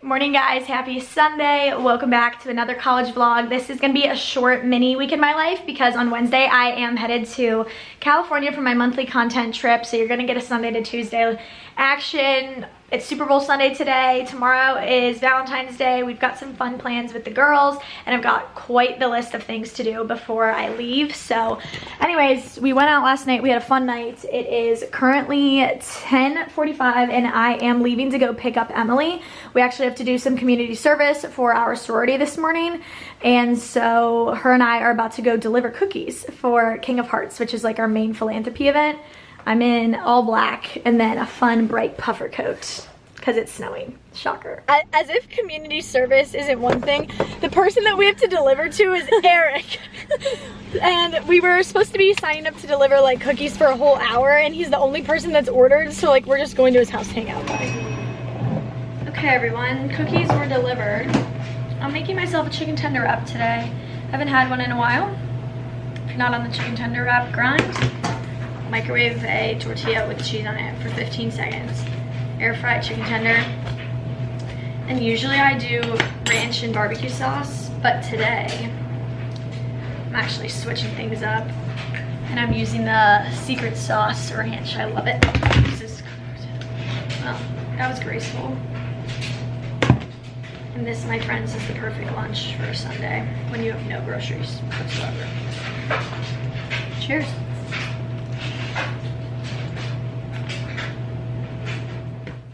Morning guys, happy Sunday. Welcome back to another college vlog. This is gonna be a short mini week in my life because on Wednesday I am headed to California for my monthly content trip. So you're gonna get a Sunday to Tuesday action. It's Super Bowl Sunday today. Tomorrow is Valentine's Day. We've got some fun plans with the girls and I've got quite the list of things to do before I leave. So anyways, we went out last night. We had a fun night. It is currently 10:45 and I am leaving to go pick up Emily. We actually have to do some community service for our sorority this morning. And so her and I are about to go deliver cookies for King of Hearts, which is like our main philanthropy event. I'm in all black and then a fun bright puffer coat because it's snowing. Shocker. As if community service isn't one thing, the person that we have to deliver to is Eric. And we were supposed to be signing up to deliver like cookies for a whole hour and he's the only person that's ordered, so like we're just going to his house to hang out. Okay everyone, cookies were delivered. I'm making myself a chicken tender wrap today. Haven't had one in a while. If you're not on the chicken tender wrap grind, microwave a tortilla with cheese on it for 15 seconds. Air fried chicken tender. And usually I do ranch and barbecue sauce, but today I'm actually switching things up. And I'm using the secret sauce ranch. I love it. This is, well, that was graceful. And this, my friends, is the perfect lunch for a Sunday when you have no groceries whatsoever. Cheers.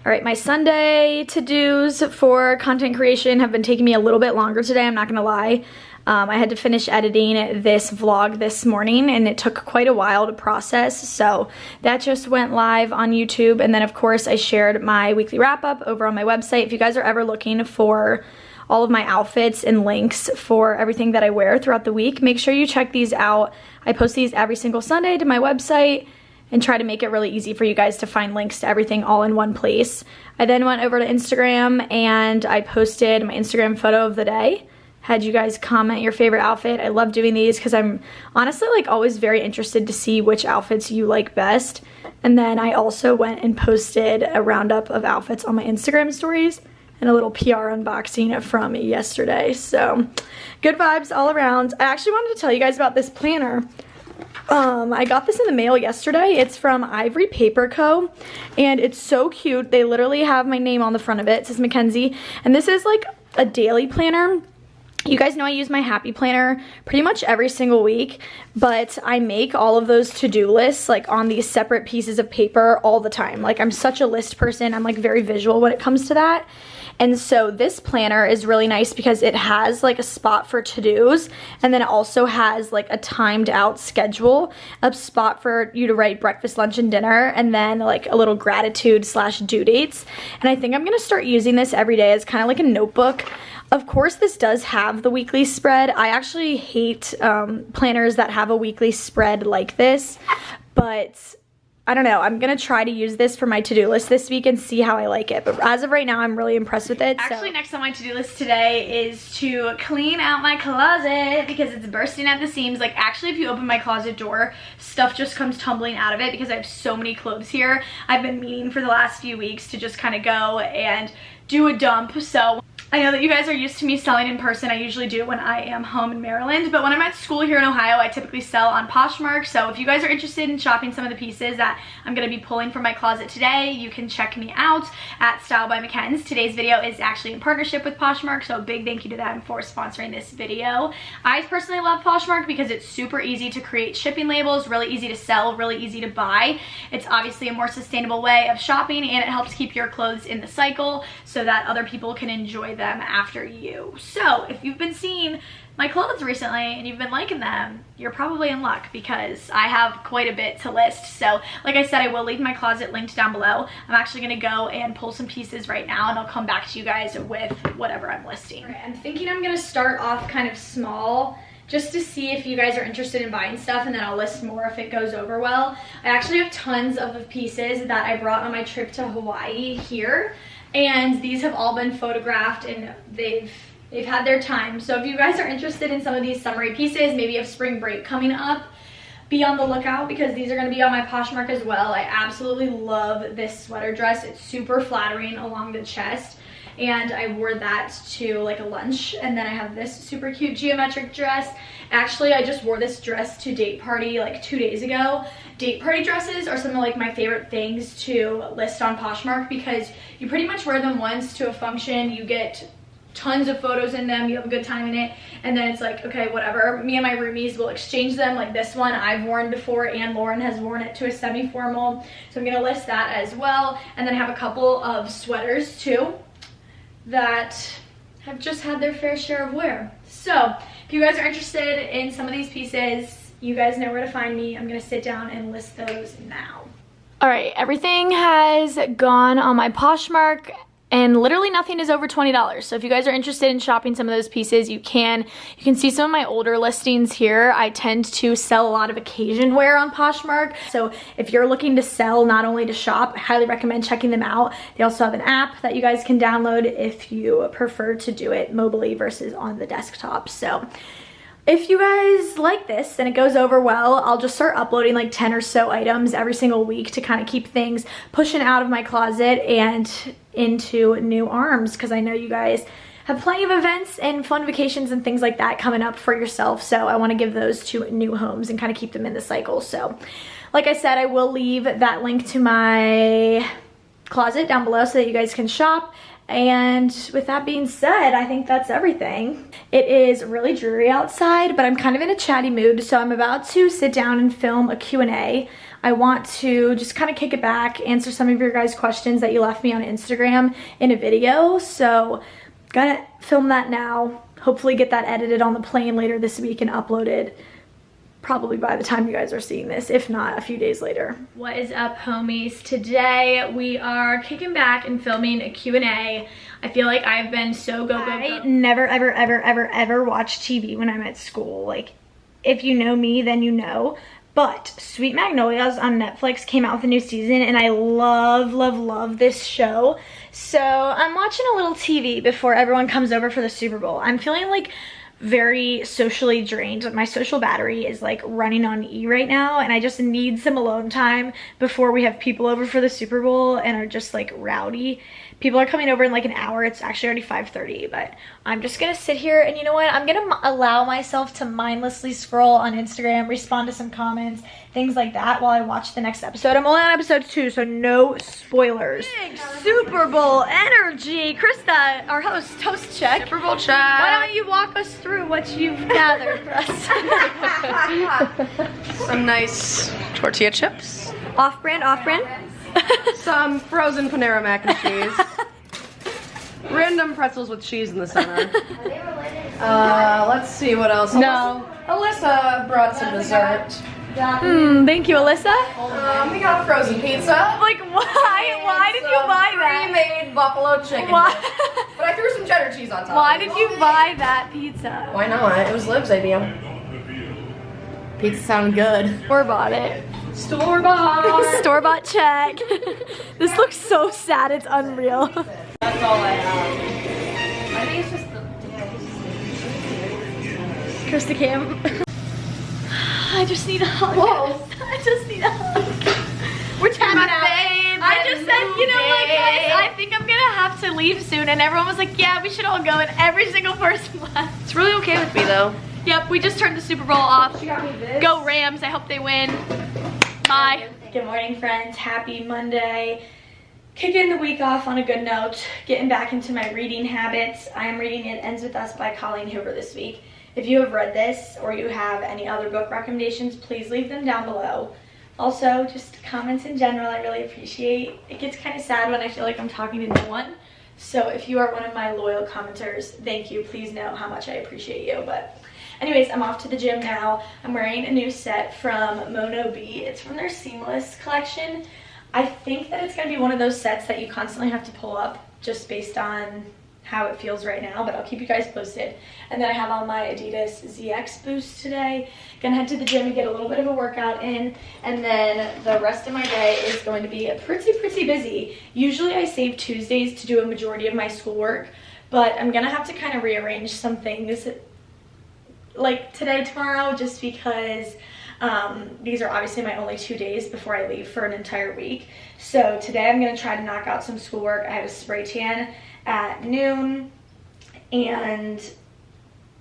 All right, my Sunday to-dos for content creation have been taking me a little bit longer today, I'm not gonna lie. I had to finish editing this vlog this morning and it took quite a while to process, so that just went live on YouTube. And then of course I shared my weekly wrap-up over on my website. If you guys are ever looking for all of my outfits and links for everything that I wear throughout the week, make sure you check these out. I post these every single Sunday to my website and try to make it really easy for you guys to find links to everything all in one place. I then went over to Instagram and I posted my Instagram photo of the day. Had you guys comment your favorite outfit. I love doing these because I'm honestly like always very interested to see which outfits you like best. And then I also went and posted a roundup of outfits on my Instagram stories and a little PR unboxing from yesterday. So good vibes all around. I actually wanted to tell you guys about this planner. I got this in the mail yesterday. It's from Ivory Paper Co. And it's so cute. They literally have my name on the front of it. It says Mckenzie. And this is like a daily planner. You guys know I use my Happy Planner pretty much every single week, but I make all of those to-do lists like on these separate pieces of paper all the time. Like I'm such a list person. I'm like very visual when it comes to that. And so this planner is really nice because it has like a spot for to-dos and then it also has like a timed out schedule, a spot for you to write breakfast, lunch, and dinner, and then like a little gratitude / due dates. And I think I'm gonna start using this every day as kind of like a notebook. Of course, this does have the weekly spread. I actually hate planners that have a weekly spread like this, but I don't know. I'm going to try to use this for my to-do list this week and see how I like it. But as of right now, I'm really impressed with it. Actually, next on my to-do list today is to clean out my closet because it's bursting at the seams. Like, actually, if you open my closet door, stuff just comes tumbling out of it because I have so many clothes here. I've been meaning for the last few weeks to just kind of go and do a dump. So I know that you guys are used to me selling in person. I usually do when I am home in Maryland, but when I'm at school here in Ohio, I typically sell on Poshmark. So if you guys are interested in shopping some of the pieces that I'm going to be pulling from my closet today, you can check me out at Style by McKenzie. Today's video is actually in partnership with Poshmark, so a big thank you to them for sponsoring this video. I personally love Poshmark because it's super easy to create shipping labels, really easy to sell, really easy to buy. It's obviously a more sustainable way of shopping and it helps keep your clothes in the cycle so that other people can enjoy them after you. So if you've been seeing my clothes recently and you've been liking them, you're probably in luck because I have quite a bit to list. So like I said, I will leave my closet linked down below. I'm actually gonna go and pull some pieces right now and I'll come back to you guys with whatever I'm listing. Right, I'm thinking I'm gonna start off kind of small just to see if you guys are interested in buying stuff, and then I'll list more if it goes over well. I actually have tons of the pieces that I brought on my trip to Hawaii here, and these have all been photographed and they've had their time. So if you guys are interested in some of these summery pieces, maybe you have spring break coming up, be on the lookout because these are going to be on my Poshmark as well. I absolutely love this sweater dress. It's super flattering along the chest. and I wore that to like a lunch. And then I have this super cute geometric dress. Actually, I just wore this dress to date party like 2 days ago. Date party dresses are some of like my favorite things to list on Poshmark because you pretty much wear them once to a function, you get tons of photos in them, you have a good time in it, and then it's like, okay, whatever. Me and my roomies will exchange them. Like this one I've worn before and Lauren has worn it to a semi-formal, so I'm gonna list that as well. And then I have a couple of sweaters too that have just had their fair share of wear. So if you guys are interested in some of these pieces, you guys know where to find me. I'm gonna sit down and list those now. All right, everything has gone on my Poshmark and literally nothing is over $20. So if you guys are interested in shopping some of those pieces, you can. You can see some of my older listings here. I tend to sell a lot of occasion wear on Poshmark. So if you're looking to sell, not only to shop, I highly recommend checking them out. They also have an app that you guys can download if you prefer to do it mobily versus on the desktop. So if you guys like this and it goes over well, I'll just start uploading like 10 or so items every single week to kind of keep things pushing out of my closet and into new arms, because I know you guys have plenty of events and fun vacations and things like that coming up for yourself. So I want to give those to new homes and kind of keep them in the cycle. So like I said, I will leave that link to my closet down below so that you guys can shop. And with that being said, I think that's everything. It is really dreary outside, but I'm kind of in a chatty mood, so I'm about to sit down and film a Q&A. I want to just kind of kick it back, answer some of your guys' questions that you left me on Instagram in a video. So gonna film that now, hopefully get that edited on the plane later this week and uploaded probably by the time you guys are seeing this, if not a few days later. What is up, homies? Today we are kicking back and filming a Q&A. I feel like I've been so go. I never ever watch TV when I'm at school. Like, if you know me, then you know. But Sweet Magnolias on Netflix came out with a new season, and I love this show. So I'm watching a little TV before everyone comes over for the Super Bowl. I'm feeling like very socially drained. My social battery is like running on E right now, and I just need some alone time before we have people over for the Super Bowl and are just like rowdy. People are coming over in like an hour. It's actually already 5:30, but I'm just gonna sit here and you know what? I'm gonna allow myself to mindlessly scroll on Instagram, respond to some comments, things like that while I watch the next episode. I'm only on episode 2, so no spoilers. Big Super Bowl energy. Krista, our host check. Super Bowl check. Why don't you walk us through what you've gathered for us? Some nice tortilla chips. Off-brand. Some frozen Panera mac and cheese. Random pretzels with cheese in the center. Let's see what else. No. Alyssa brought some dessert. Thank you, Alyssa. We got frozen pizza. Like, why did you buy that? Pre-made buffalo chicken. Why? But I threw some cheddar cheese on top. Why did you buy that pizza? Why not? It was Liv's idea. Pizza sounded good. Or bought it. Store-bought. Store-bought check. This looks so sad, it's unreal. That's all I have. I think it's just the... Krista Cam. I just need a hug. Whoa. I just need a hug. We're tapping out. I just said, you know what, guys, I think I'm gonna have to leave soon, and everyone was like, yeah, we should all go, and every single person left. It's really okay with me though. Yep, we just turned the Super Bowl off. Go Rams, I hope they win. Bye. Good morning, friends. Happy Monday. Kicking the week off on a good note, getting back into my reading habits. I am reading It Ends With Us by Colleen Hoover this week. If you have read this or you have any other book recommendations, please leave them down below. Also, just comments in general, I really appreciate. It gets kind of sad when I feel like I'm talking to no one. So if you are one of my loyal commenters, thank you. Please know how much I appreciate you. But anyways, I'm off to the gym now. I'm wearing a new set from Mono B. It's from their Seamless collection. I think that it's going to be one of those sets that you constantly have to pull up just based on how it feels right now, but I'll keep you guys posted. And then I have on my Adidas ZX Boost today. Gonna head to the gym and get a little bit of a workout in, and then the rest of my day is going to be pretty busy. Usually I save Tuesdays to do a majority of my schoolwork, but I'm gonna have to kind of rearrange some things like today, tomorrow, just because these are obviously my only 2 days before I leave for an entire week. So today I'm gonna try to knock out some schoolwork. I have a spray tan at noon, and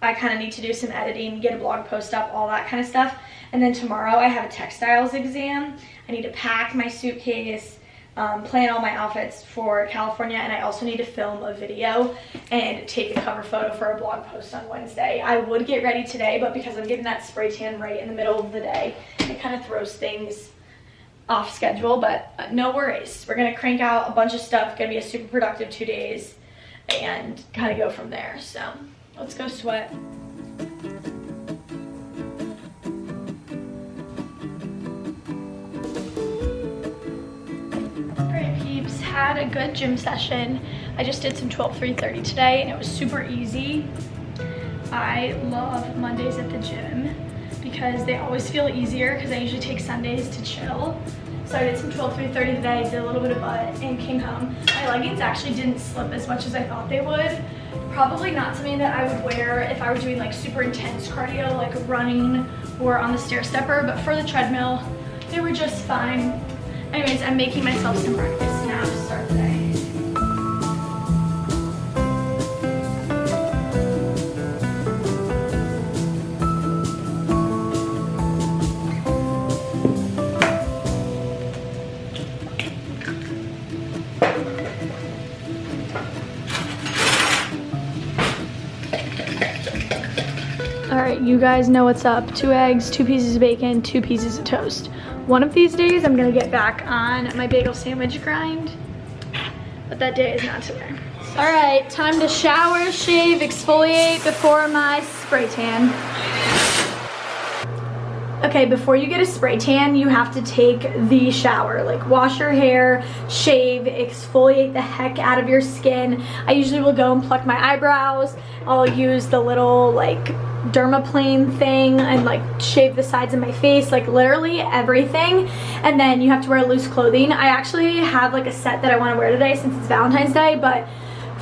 I kind of need to do some editing, get a blog post up, all that kind of stuff. And then tomorrow I have a textiles exam. I need to pack my suitcase, plan all my outfits for California, and I also need to film a video and take a cover photo for a blog post on Wednesday. I would get ready today, but because I'm getting that spray tan right in the middle of the day, it kind of throws things off schedule, but no worries. We're gonna crank out a bunch of stuff, gonna be a super productive 2 days, and kind of go from there. So let's go sweat. Had a good gym session. I just did some 12-3-30 today and it was super easy. I love Mondays at the gym because they always feel easier because I usually take Sundays to chill. So I did some 12-3-30 today, did a little bit of butt, and came home. My leggings actually didn't slip as much as I thought they would. Probably not something that I would wear if I were doing like super intense cardio, like running or on the stair stepper, but for the treadmill, they were just fine. Anyways, I'm making myself some breakfast now to start the day. Alright, you guys know what's up. 2 eggs, 2 pieces of bacon, 2 pieces of toast. One of these days, I'm gonna get back on my bagel sandwich grind, but that day is not today. All right, time to shower, shave, exfoliate before my spray tan. Okay, before you get a spray tan, you have to take the shower. Like, wash your hair, shave, exfoliate the heck out of your skin. I usually will go and pluck my eyebrows. I'll use the little, like, dermaplane thing and like shave the sides of my face, like literally everything. And then you have to wear loose clothing. I actually have like a set that I want to wear today since it's Valentine's Day, but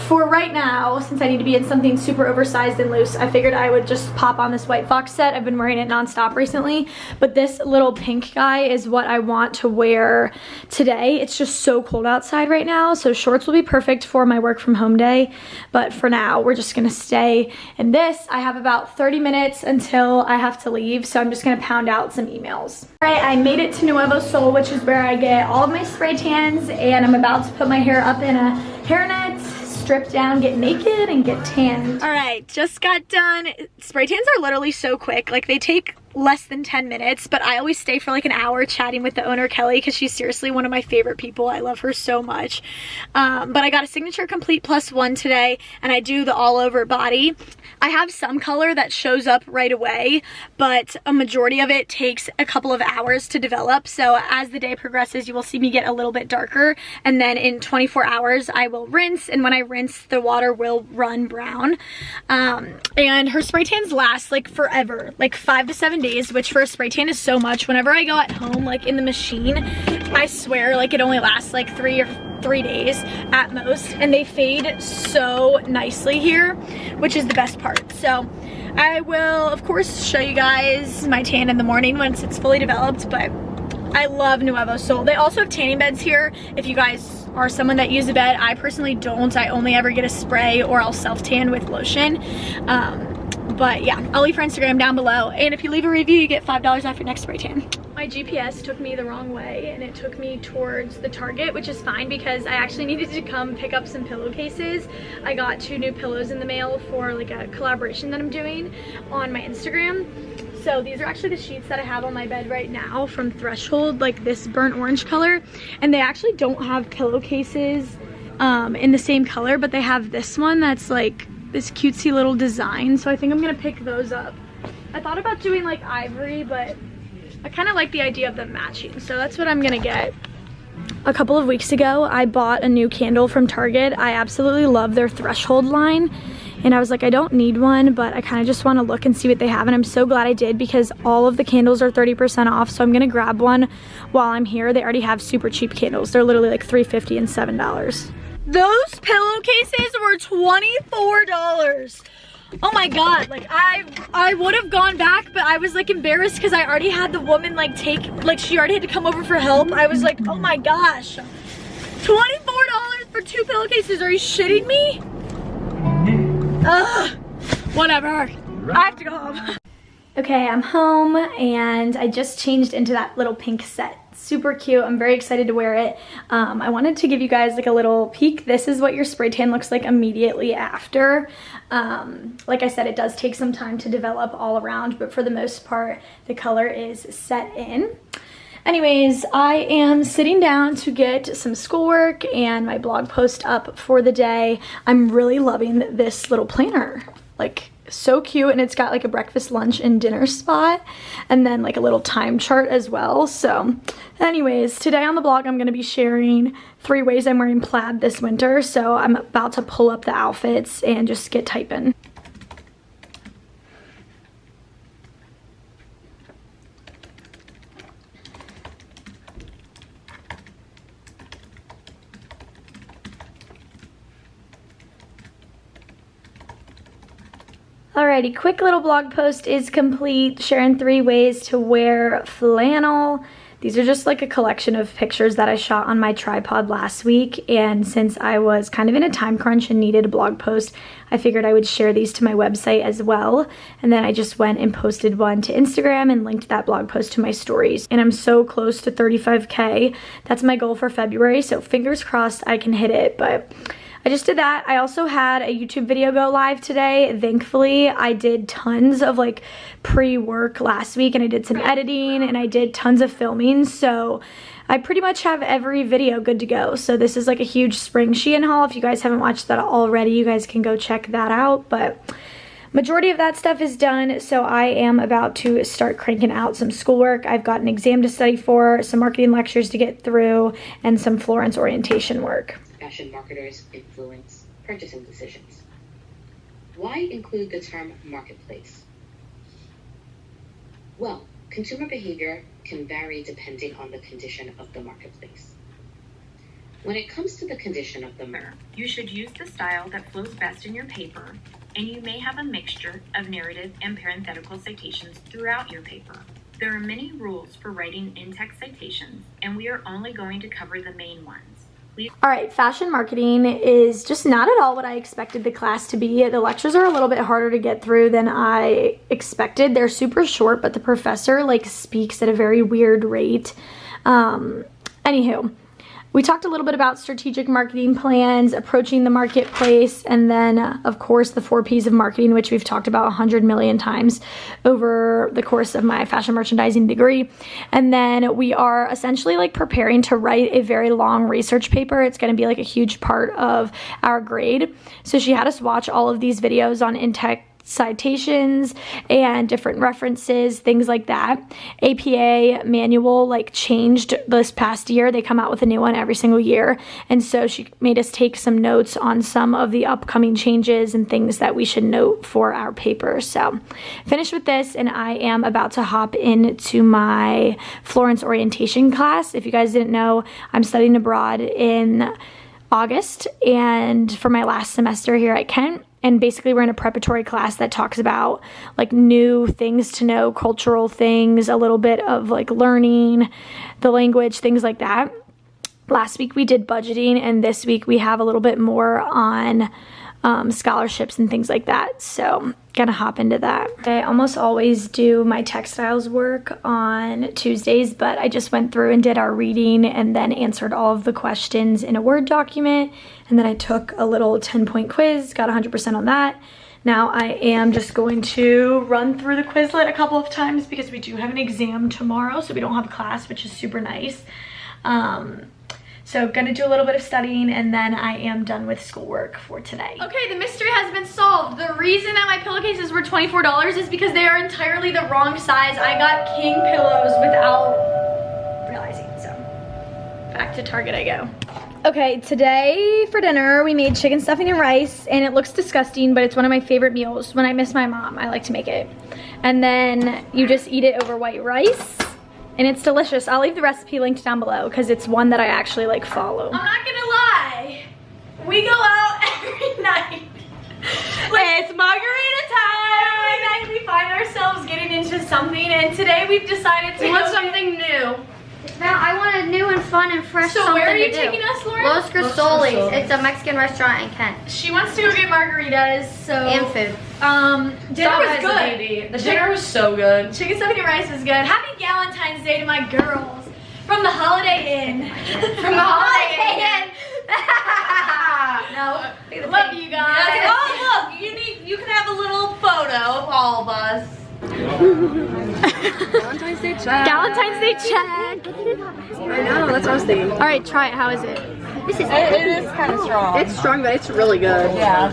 for right now, since I need to be in something super oversized and loose, I figured I would just pop on this white fox set. I've been wearing it nonstop recently, but this little pink guy is what I want to wear today. It's just so cold outside right now, so shorts will be perfect for my work from home day, but for now, we're just gonna stay in this. I have about 30 minutes until I have to leave, so I'm just gonna pound out some emails. All right, I made it to Nuevo Sol, which is where I get all of my spray tans, and I'm about to put my hair up in a hairnet, strip down, get naked, and get tanned. All right, just got done. Spray tans are literally so quick. Like, they take less than 10 minutes, but I always stay for like an hour chatting with the owner, Kelly, because she's seriously one of my favorite people. I love her so much. But I got a Signature Complete +1 today, and I do the all over body. I have some color that shows up right away, but a majority of it takes a couple of hours to develop. So as the day progresses, you will see me get a little bit darker, and then in 24 hours I will rinse, and when I rinse, the water will run brown. And her spray tans last like forever, like 5 to 7 days, which for a spray tan is so much. Whenever I go at home, like in the machine, I swear like it only lasts like 3 days at most, and they fade so nicely here, which is the best part. So I will of course show you guys my tan in the morning once it's fully developed, but I love Nuevo Sol. They also have tanning beds here if you guys are someone that uses a bed. I personally don't. I only ever get a spray, or I'll self tan with lotion. But yeah, I'll leave her Instagram down below, and if you leave a review, you get $5 off your next spray tan. My GPS took me the wrong way, and it took me towards the Target, which is fine because I actually needed to come pick up some pillowcases. I got 2 new pillows in the mail for like a collaboration that I'm doing on my Instagram. So these are actually the sheets that I have on my bed right now from Threshold, like this burnt orange color, and they actually don't have pillowcases in the same color, but they have this one that's like this cutesy little design, so I think I'm gonna pick those up. I thought about doing like ivory, but I kind of like the idea of them matching, so that's what I'm gonna get. A couple of weeks ago, I bought a new candle from Target. I absolutely love their Threshold line, and I was like, I don't need one, but I kind of just want to look and see what they have, and I'm so glad I did because all of the candles are 30% off, so I'm gonna grab one while I'm here. They already have super cheap candles. They're literally like $3.50 and $7. Those pillowcases were $24. Oh my god, like I would have gone back, but I was like embarrassed because I already had the woman like she already had to come over for help. I was like, oh my gosh, $24 For 2 pillowcases, are you shitting me? Ugh, whatever. I have to go home. Okay, I'm home and I just changed into that little pink set. Super cute. I'm very excited to wear it. I wanted to give you guys like a little peek. This is what your spray tan looks like immediately after. Like I said, it does take some time to develop all around, but for the most part, the color is set in. Anyways, I am sitting down to get some schoolwork and my blog post up for the day. I'm really loving this little planner. Like, so cute, and it's got like a breakfast, lunch, and dinner spot, and then like a little time chart as well. So anyways, today on the blog I'm going to be sharing 3 ways I'm wearing plaid this winter. So I'm about to pull up the outfits and just get typing. Alrighty, quick little blog post is complete, sharing 3 ways to wear flannel. These are just like a collection of pictures that I shot on my tripod last week, and since I was kind of in a time crunch and needed a blog post, I figured I would share these to my website as well. And then I just went and posted one to Instagram and linked that blog post to my stories. And I'm so close to 35K. That's my goal for February, so fingers crossed I can hit it, but I just did that. I also had a YouTube video go live today. Thankfully, I did tons of like pre-work last week, and I did some editing and I did tons of filming. So I pretty much have every video good to go. So this is like a huge spring Shein haul. If you guys haven't watched that already, you guys can go check that out. But majority of that stuff is done, so I am about to start cranking out some schoolwork. I've got an exam to study for, some marketing lectures to get through, and some Florence orientation work. Fashion marketers influence purchasing decisions. Why include the term marketplace? Well, consumer behavior can vary depending on the condition of the marketplace. When it comes to the condition of the market, you should use the style that flows best in your paper, and you may have a mixture of narrative and parenthetical citations throughout your paper. There are many rules for writing in-text citations, and we are only going to cover the main ones. Alright, fashion marketing is just not at all what I expected the class to be. The lectures are a little bit harder to get through than I expected. They're super short, but the professor like speaks at a very weird rate. Anywho, we talked a little bit about strategic marketing plans, approaching the marketplace, and then of course the 4 P's of marketing, which we've talked about 100 million times over the course of my fashion merchandising degree. And then we are essentially like preparing to write a very long research paper. It's going to be like a huge part of our grade. So she had us watch all of these videos on in-text citations and different references, things like that. APA manual like changed this past year. They come out with a new one every single year, and so she made us take some notes on some of the upcoming changes and things that we should note for our paper. So finished with this, and I am about to hop into my Florence orientation class. If you guys didn't know, I'm studying abroad in August and for my last semester here at Kent. And basically we're in a preparatory class that talks about like new things to know, cultural things, a little bit of like learning the language, things like that. Last week we did budgeting, and this week we have a little bit more on scholarships and things like that. So gonna hop into that. I almost always do my textiles work on Tuesdays, but I just went through and did our reading and then answered all of the questions in a Word document. And then I took a little 10-point quiz, got 100% on that. Now I am just going to run through the Quizlet a couple of times because we do have an exam tomorrow, so we don't have a class, which is super nice. So gonna do a little bit of studying, and then I am done with schoolwork for today. Okay, the mystery has been solved. The reason that my pillowcases were $24 is because they are entirely the wrong size. I got king pillows without realizing, so back to Target I go. Okay, today for dinner we made chicken stuffing and rice, and it looks disgusting, but it's one of my favorite meals. When I miss my mom, I like to make it. And then you just eat it over white rice. And it's delicious. I'll leave the recipe linked down below because it's one that I actually like follow. I'm not gonna lie. We go out every night. It's margarita time. Every night we find ourselves getting into something, and today we've decided to want something new. I wanted new and fun and fresh So something where are you to do. taking us, Lauren? Los Cristoles. It's a Mexican restaurant in Kent. She wants to go get margaritas, so And food. dinner was good. The dinner was so good. Chicken stuffing and rice was good. Happy Valentine's Day to my girls from the Holiday Inn. From the Holiday Inn. No, love you guys. Yes. Oh look, you can have a little photo of all of us. Valentine's Day check. Valentine's Day check. I know, that's what I was thinking. All right, try it. How is it? This is It is kind of strong. It's strong, but it's really good. Yeah.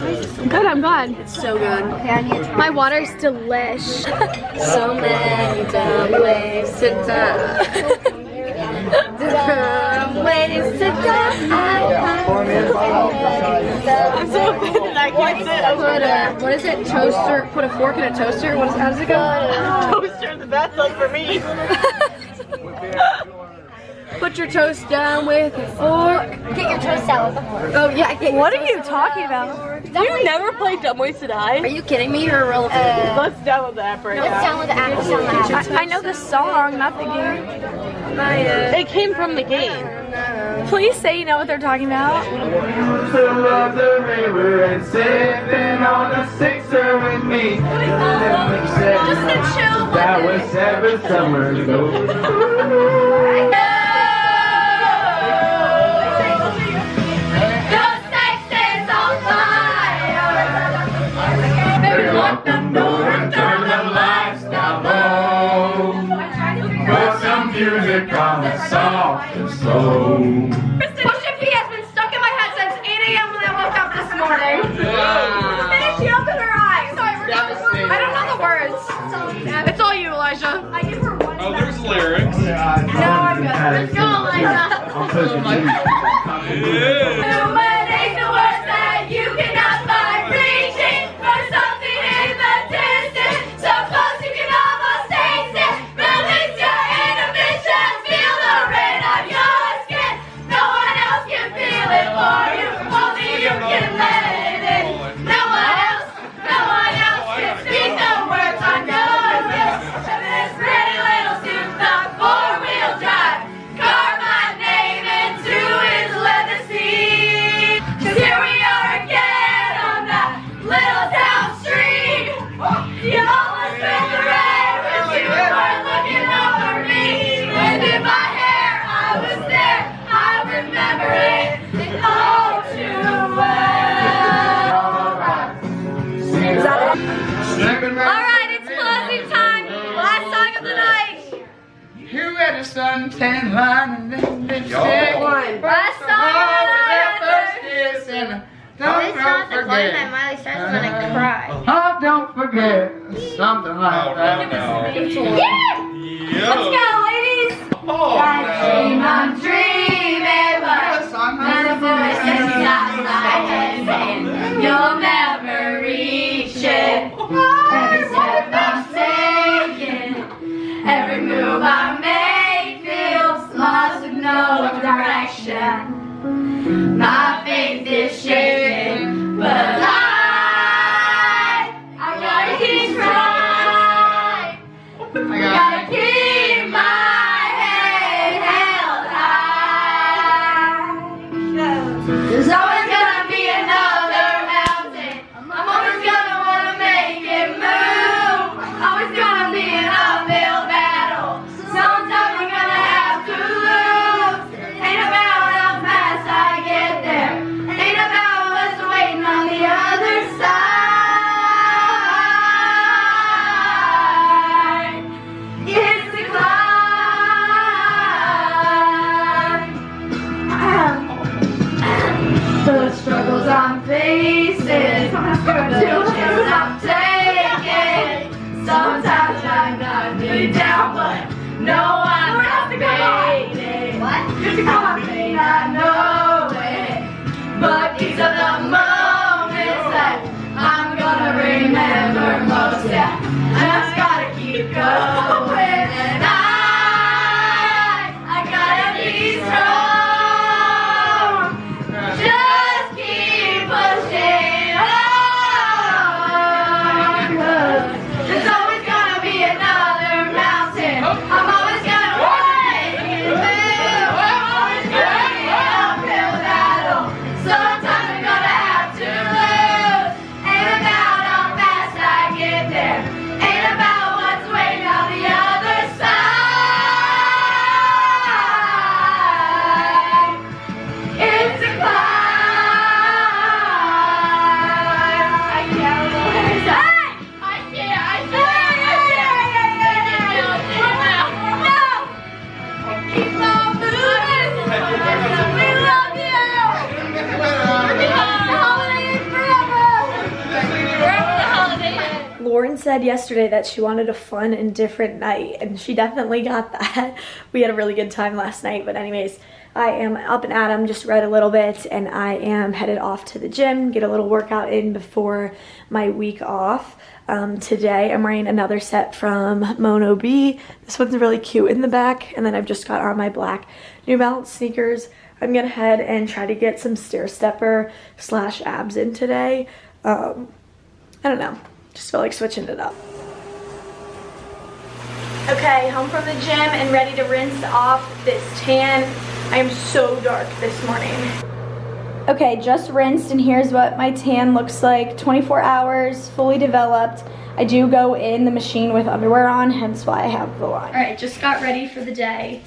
Good. I'm glad. It's so good. My water's delish. So many dumb ways to die. Dumb ways to die. I'm so offended I can't sit. What is it? Toaster. Put a fork in a toaster. How does it go? Toaster in the bathtub for me. Put your toast down with a fork. Get your toast out with a fork. Oh yeah. What are you talking about? You never played Dumb Ways to Die? Are you kidding me? You're irrelevant. Let's download the app right now. Let's download the app. Let's download the app. I know the song, not the game. It came from the game. Please say you know what they're talking about. Love the river and sipping on a sixer with me. Just a chill one. That was 7 summers ago. Lock the door and turn the lights down low. Put some music on that's soft and slow. Pushing P has been stuck in my head since 8 a.m. when I woke up this morning. The minute she opened her eyes. I don't know the words. It's all you, Elijah. I give her one. Oh, there's lyrics. No, I'm good. Let's go, Elijah. I'm pushing you. Illuminate the words that you cannot find. Reaching for something in the distance. So close you can almost taste it. Release your inhibitions. Feel the rain on your skin. No one else can feel it for you. Only you can let it in. No one else can speak the words on your lips. This pretty little souped-up four-wheel drive. Carve my name into his leather seat. 'Cause here we are again on that little town street. You almost spent the rain when you were looking over me. Wind in my hair, I was there. I remember it all too well. Alright, it's closing time. Last song of the night. You had a suntan line and then lipstick. Last song of the night. Kiss and It's not the one that forget. Miley Cyrus is gonna cry. Oh, don't forget something like that. Yeah! Let's go, ladies! Oh, I'm dreaming, but none of voice inside my head saying you'll never reach it. Every step I'm taking, every move I make feels lost with no direction. My faith is shaking, but I gotta keep trying. Gotta keep my head held high. There's always gonna be another mountain. I'm always gonna wanna make it move. Always gonna be an uphill battle. Sometimes we're gonna have to lose. Ain't about how fast I get there. Ain't about what's waiting on the other side. It's the climb. The struggles I'm facing, the chances I'm taking. Sometimes I'm not really down, but no, I'm not fading. What? You may not know it, but these are the moments that I'm gonna remember most. Yeah, and I just gotta keep going, and I gotta be strong. Just keep pushing on. Lauren said yesterday that she wanted a fun and different night, and she definitely got that. We had a really good time last night, but anyways, I am up and at 'em, just read a little bit, and I am headed off to the gym, get a little workout in before my week off. Today I'm wearing another set from Mono B. This one's really cute in the back, and then I've just got on my black New Balance sneakers. I'm gonna head and try to get some stair stepper / abs in today. I don't know, just feel like switching it up. Okay, home from the gym and ready to rinse off this tan. I am so dark this morning. Okay, just rinsed, and here's what my tan looks like. 24 hours, fully developed. I do go in the machine with underwear on, hence why I have the line. All right, just got ready for the day,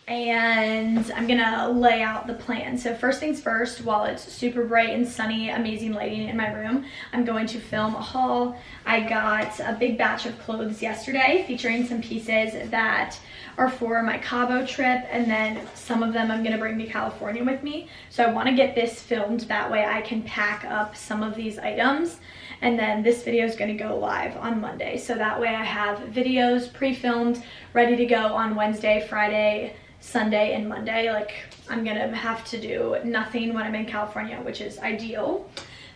and I'm gonna lay out the plan. So first things first, while it's super bright and sunny, amazing lighting in my room, I'm going to film a haul. I got a big batch of clothes yesterday featuring some pieces that are for my Cabo trip, and then some of them I'm gonna bring to California with me. So I wanna get this filmed, that way I can pack up some of these items, and then this video is gonna go live on Monday. So that way I have videos pre-filmed, ready to go on Wednesday, Friday, Sunday, and Monday. Like, I'm gonna have to do nothing when I'm in California, which is ideal.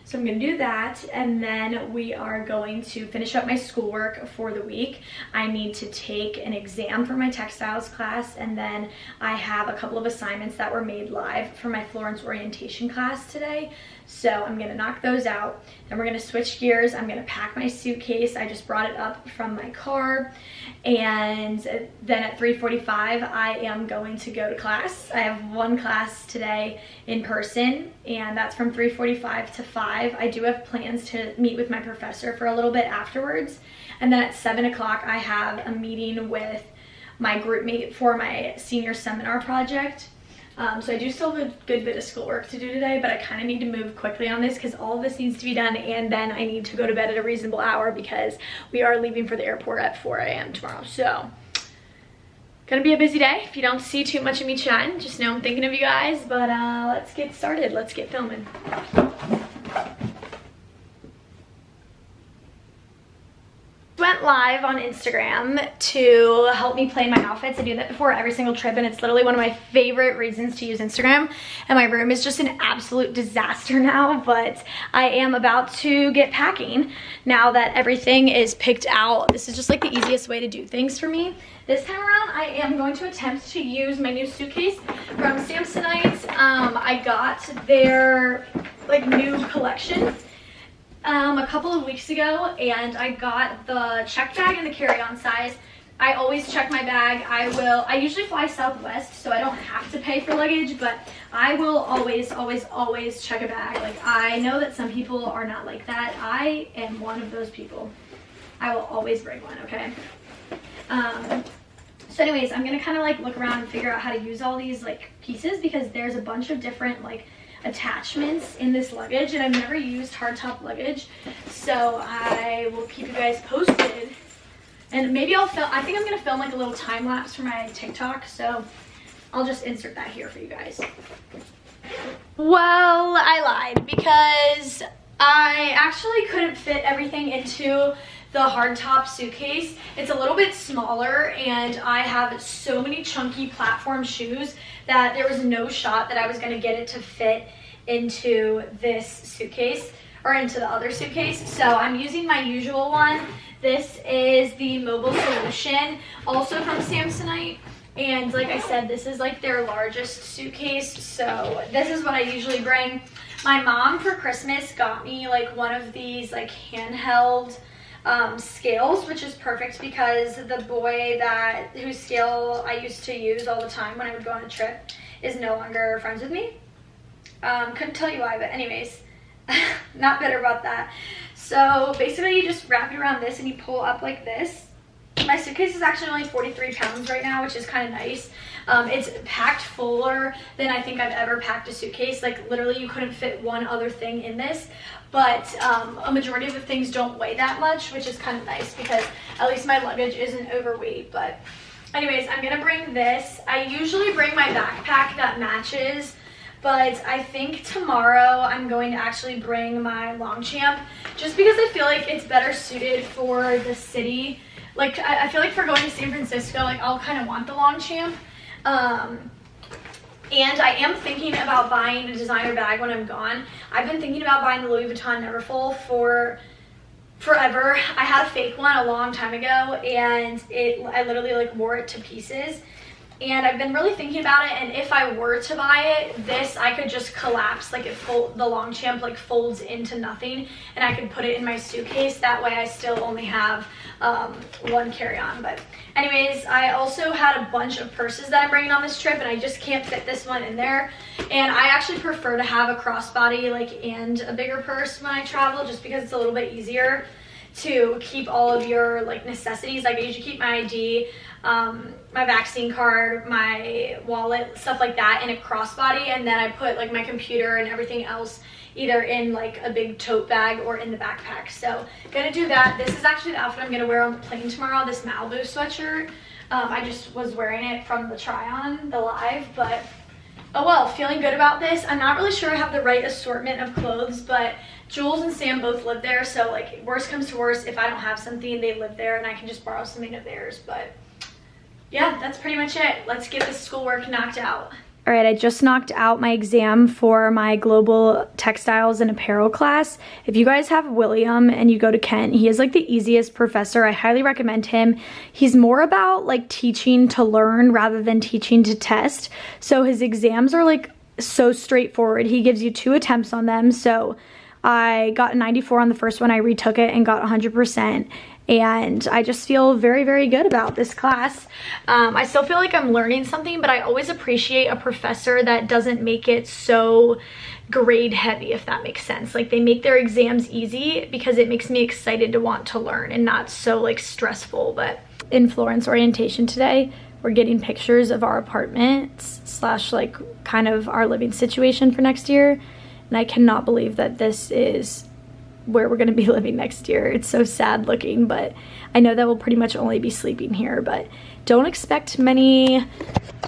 So I'm gonna do that, and then we are going to finish up my schoolwork for the week. I need to take an exam for my textiles class, and then I have a couple of assignments that were made live for my Florence orientation class today. So I'm gonna knock those out. Then we're gonna switch gears. I'm gonna pack my suitcase. I just brought it up from my car. And then at 3:45, I am going to go to class. I have one class today in person, and that's from 3:45 to 5. I do have plans to meet with my professor for a little bit afterwards. And then at 7 o'clock, I have a meeting with my group mate for my senior seminar project. So I do still have a good bit of schoolwork to do today, but I kind of need to move quickly on this because all of this needs to be done, and then I need to go to bed at a reasonable hour because we are leaving for the airport at 4 a.m. tomorrow. So gonna be a busy day. If you don't see too much of me chatting, just know I'm thinking of you guys, but let's get started. Let's get filming. Went live on Instagram to help me plan my outfits. I do that before every single trip, and it's literally one of my favorite reasons to use Instagram. And my room is just an absolute disaster now, but I am about to get packing now that everything is picked out. This is just like the easiest way to do things for me. This time around, I am going to attempt to use my new suitcase from Samsonite. I got their like new collection a couple of weeks ago, and I got the check bag and the carry-on size. I always check my bag. I usually fly Southwest, so I don't have to pay for luggage, but I will always check a bag. Like, I know that some people are not like that. I am one of those people. I will always bring one, okay? So anyways, I'm gonna kind of like look around and figure out how to use all these like pieces, because there's a bunch of different like attachments in this luggage, and I've never used hardtop luggage, so I will keep you guys posted. And maybe I'll film, I think I'm gonna film like a little time lapse for my TikTok, so I'll just insert that here for you guys. Well, I lied, because I actually couldn't fit everything into the hardtop suitcase. It's a little bit smaller, and I have so many chunky platform shoes that there was no shot that I was gonna get it to fit into this suitcase or into the other suitcase. So I'm using my usual one. This is the Mobile Solution, also from Samsonite. And like I said, this is like their largest suitcase. So this is what I usually bring. My mom for Christmas got me like one of these like handheld scales, which is perfect because the boy whose scale I used to use all the time when I would go on a trip is no longer friends with me. Couldn't tell you why, but anyways, not bitter about that. So basically you just wrap it around this and you pull up like this. My suitcase is actually only 43 pounds right now, which is kind of nice. It's packed fuller than I think I've ever packed a suitcase. Like literally you couldn't fit one other thing in this, but a majority of the things don't weigh that much, which is kind of nice because at least my luggage isn't overweight. But anyways, I'm gonna bring this. I usually bring my backpack that matches but I think tomorrow I'm going to actually bring my Longchamp just because I feel like it's better suited for the city. Like, I feel like for going to San Francisco, like, I'll kind of want the Longchamp. And I am thinking about buying a designer bag when I'm gone. I've been thinking about buying the Louis Vuitton Neverfull for forever. I had a fake one a long time ago, and I literally like wore it to pieces. And I've been really thinking about it, and if I were to buy it, this I could just collapse, like the Longchamp like folds into nothing, and I could put it in my suitcase. That way I still only have one carry-on. But anyways, I also had a bunch of purses that I'm bringing on this trip, and I just can't fit this one in there. And I actually prefer to have a crossbody like and a bigger purse when I travel, just because it's a little bit easier to keep all of your like necessities. Like I usually keep my ID, my vaccine card, my wallet, stuff like that in a crossbody, and then I put like my computer and everything else either in like a big tote bag or in the backpack. So gonna do that. This is actually the outfit I'm gonna wear on the plane tomorrow, this Malibu sweatshirt. I just was wearing it from the try on, the live, but oh well, feeling good about this. I'm not really sure I have the right assortment of clothes, but Jules and Sam both live there, so like worst comes to worst, if I don't have something, they live there and I can just borrow something of theirs. But yeah, that's pretty much it. Let's get this schoolwork knocked out. All right, I just knocked out my exam for my global textiles and apparel class. If you guys have William and you go to Kent, he is like the easiest professor. I highly recommend him. He's more about like teaching to learn rather than teaching to test. So his exams are like so straightforward. He gives you 2 attempts on them. So I got a 94 on the first one. I retook it and got 100%. And I just feel very, very good about this class. I still feel like I'm learning something, but I always appreciate a professor that doesn't make it so grade heavy, if that makes sense. Like, they make their exams easy because it makes me excited to want to learn and not so like stressful. But in Florence orientation today, we're getting pictures of our apartments slash like kind of our living situation for next year. And I cannot believe that this is where we're going to be living next year. It's so sad looking, but I know that we'll pretty much only be sleeping here. But don't expect many,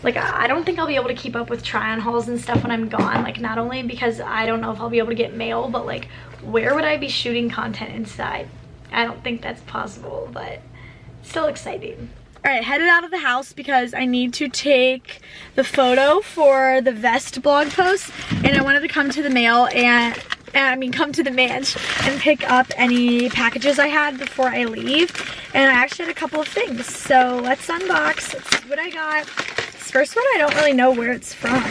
like, I don't think I'll be able to keep up with try-on hauls and stuff when I'm gone. Like, not only because I don't know if I'll be able to get mail, but like, where would I be shooting content inside? I don't think that's possible, but it's still exciting. All right, headed out of the house because I need to take the photo for the vest blog post, and I wanted to come to the mail and come to the manch and pick up any packages I had before I leave. And I actually had a couple of things, so let's unbox. Let's see what I got. This first one, I don't really know where it's from.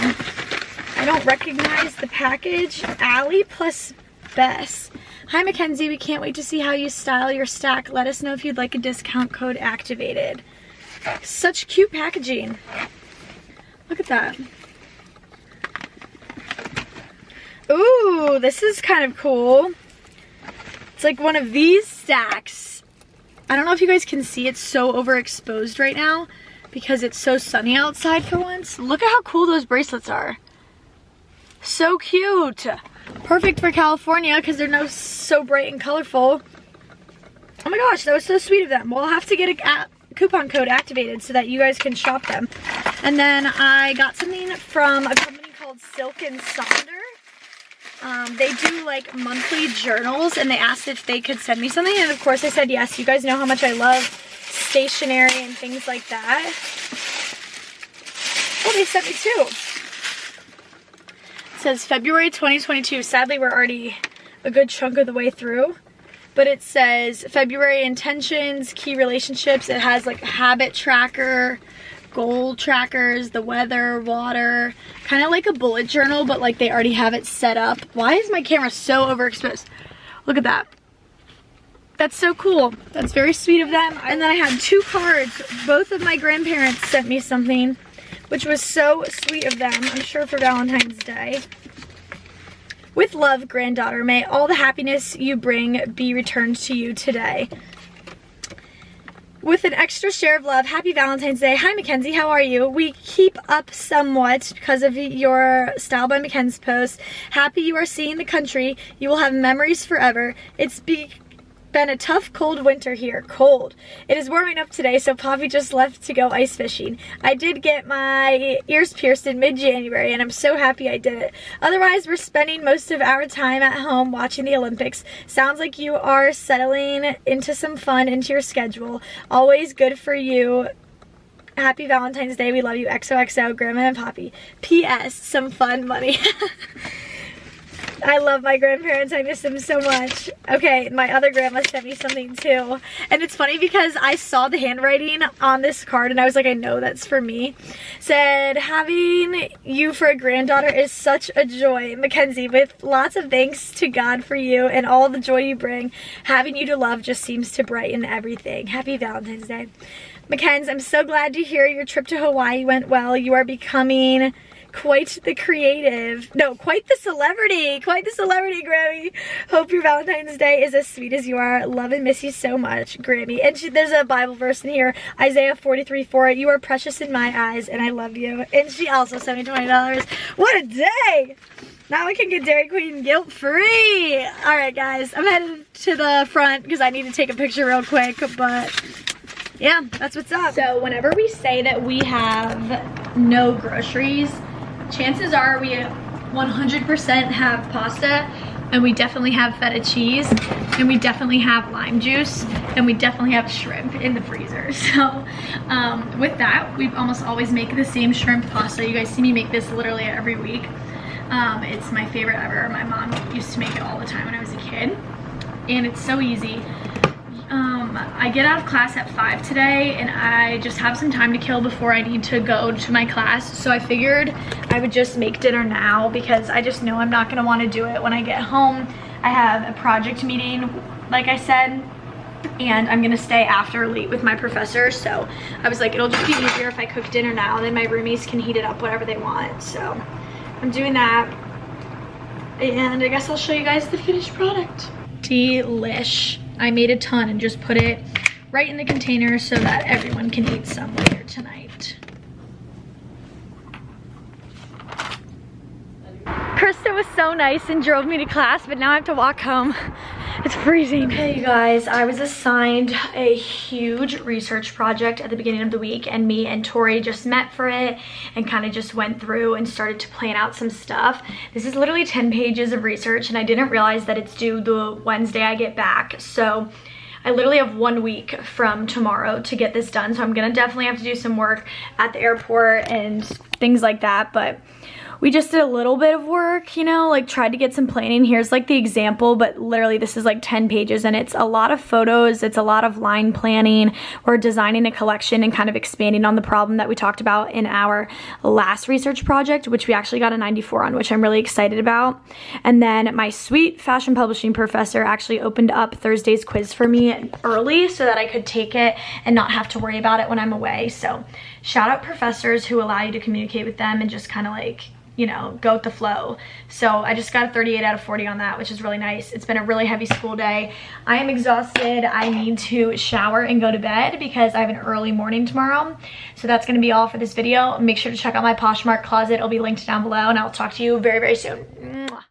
I don't recognize the package. Allie plus Bess. Hi Mackenzie, we can't wait to see how you style your stack. Let us know if you'd like a discount code activated. Such cute packaging. Look at that. Ooh, this is kind of cool. It's like one of these stacks. I don't know if you guys can see, it's so overexposed right now because it's so sunny outside for once. Look at how cool those bracelets are. So cute. Perfect for California because they're not so bright and colorful. Oh my gosh, that was so sweet of them. Well, I'll have to get a coupon code activated so that you guys can shop them. And then I got something from a company called Silk & Sonder. They do like monthly journals, and they asked if they could send me something, and of course I said yes. You guys know how much I love stationery and things like that. Oh, they sent me 2. It says February 2022. Sadly, we're already a good chunk of the way through. But it says February intentions, key relationships. It has like a habit tracker, goal trackers, the weather, water, kind of like a bullet journal, but like they already have it set up. Why is my camera so overexposed? Look at that. That's so cool. That's very sweet of them. And then I had 2 cards. Both of my grandparents sent me something, which was so sweet of them, I'm sure for Valentine's Day. With love, granddaughter, may all the happiness you bring be returned to you today. With an extra share of love, happy Valentine's Day. Hi Mackenzie, how are you? We keep up somewhat because of your Style by McKenzie post. Happy you are seeing the country. You will have memories forever. It's been a tough cold winter here. Cold. It is warming up today, so Poppy just left to go ice fishing. I did get my ears pierced in mid-January, and I'm so happy I did it. Otherwise, we're spending most of our time at home watching the Olympics. Sounds like you are settling into some fun into your schedule. Always good for you. Happy Valentine's Day. We love you. XOXO, Grandma and Poppy. P.S. Some fun money. I love my grandparents. I miss them so much. Okay, my other grandma sent me something too. And it's funny because I saw the handwriting on this card and I was like, I know that's for me. Said, having you for a granddaughter is such a joy. Mckenzie, with lots of thanks to God for you and all the joy you bring. Having you to love just seems to brighten everything. Happy Valentine's Day. McKenzie, I'm so glad to hear your trip to Hawaii went well. You are becoming quite the celebrity, Grammy. Hope your Valentine's Day is as sweet as you are. Love and miss you so much, Grammy. And there's a Bible verse in here, Isaiah 43:4. You are precious in my eyes, and I love you. And she also sent me $20. What a day! Now I can get Dairy Queen guilt-free. All right, guys, I'm headed to the front because I need to take a picture real quick, but yeah, that's what's up. So whenever we say that we have no groceries, chances are we 100% have pasta, and we definitely have feta cheese, and we definitely have lime juice, and we definitely have shrimp in the freezer. So with that, we almost always make the same shrimp pasta. You guys see me make this literally every week. It's my favorite ever. My mom used to make it all the time when I was a kid, and it's so easy. I get out of class at 5 today, and I just have some time to kill before I need to go to my class, so I figured I would just make dinner now because I just know I'm not going to want to do it when I get home. I have a project meeting, like I said, and I'm going to stay after late with my professor, so I was like, it'll just be easier if I cook dinner now, and then my roomies can heat it up whatever they want. So I'm doing that, and I guess I'll show you guys the finished product. Delish. I made a ton and just put it right in the container so that everyone can eat some later tonight. Krista was so nice and drove me to class, but now I have to walk home. It's freezing. Okay, you guys, I was assigned a huge research project at the beginning of the week, and me and Tori just met for it and kind of just went through and started to plan out some stuff. This is literally 10 pages of research, and I didn't realize that it's due the Wednesday I get back. So I literally have 1 week from tomorrow to get this done. So I'm gonna definitely have to do some work at the airport and things like that, but we just did a little bit of work, you know, like tried to get some planning. Here's like the example, but literally this is like 10 pages and it's a lot of photos. It's a lot of line planning. We're designing a collection and kind of expanding on the problem that we talked about in our last research project, which we actually got a 94 on, which I'm really excited about. And then my sweet fashion publishing professor actually opened up Thursday's quiz for me early so that I could take it and not have to worry about it when I'm away. So shout out professors who allow you to communicate with them and just kind of like, you know, go with the flow. So I just got a 38 out of 40 on that, which is really nice. It's been a really heavy school day. I am exhausted. I need to shower and go to bed because I have an early morning tomorrow. So that's going to be all for this video. Make sure to check out my Poshmark closet. It'll be linked down below, and I'll talk to you very, very soon. Mwah.